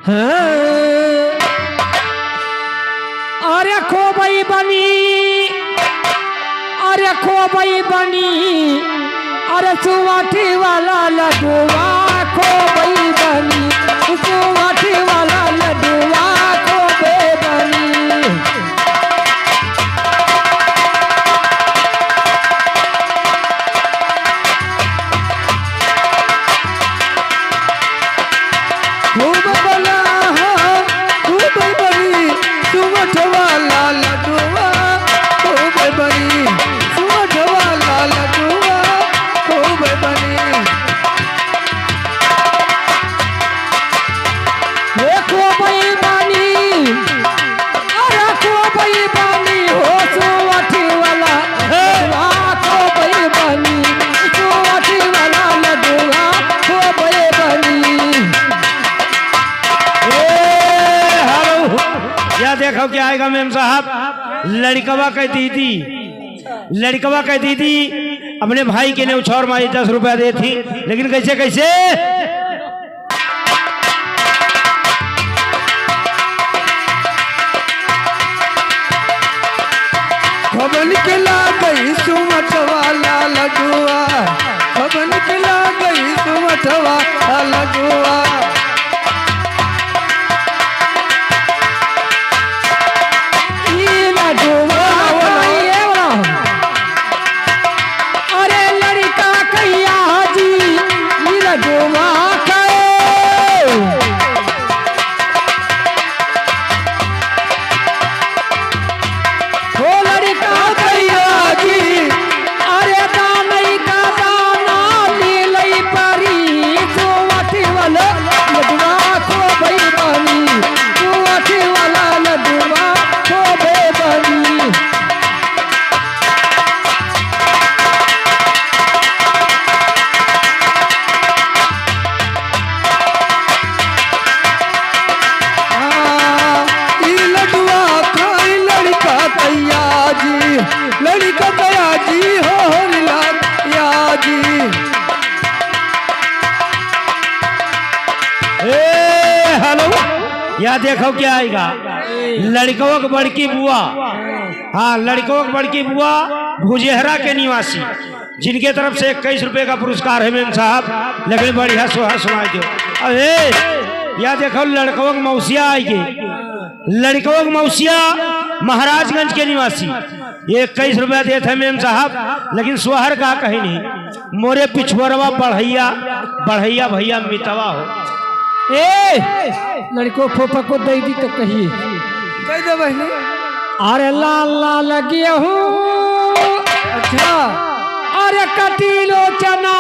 अरे खोबई बनी, अरे खोबई बनी, अरे सुवाठी वाला लडुआ खोबई बनी, सुवाठी वाला लडुआ खोबई बनी। खूब बना खूब बनी सुवठ वाला लडुआ खूब बनी, सुवठ वाला लडुआ खूब बनी। खोबई बनी, अरे खोबई बनी हो सुवठ वाला खोबई बनी, सुवठ वाला लडुआ खोबई बनी। या देखो क्या आएगा मेम साहब, लड़कवा कह दीदी, लड़कवा कह दीदी अपने भाई के ने उछौर मारी 10 रुपया दे थी, लेकिन कैसे कैसे खब निकला गई सुमठ वाला लडुआ, खब निकला गई सुमठ वाला लडुआ। अरे लड़का कैया जी लडुआ लड़का गया जी हो या जी। हेलो, या देखो क्या आएगा, लड़कों की बड़की बुआ, हाँ लड़कों की बड़की बुआ भुजेहरा के निवासी, जिनके तरफ से 21 रुपए का पुरस्कार है मेम साहब, लेकिन बढ़िया सोहर सुनाई दो। अरे या देखो लड़कों की मौसिया आएगी, लड़कों की मौसिया महाराजगंज के निवासी, ये 21 रुपया देते हैं मेम साहब, लेकिन सोहर का कहीं नहीं, मोरे पिछुअरवा बढ़ैया बढ़ैया भैया मितवा हो। लड़को फोफा को दे दी तो कहिए कह दे बहनी। अरे लाल लाल लगे हूँ, अच्छा अरे कटीलो चना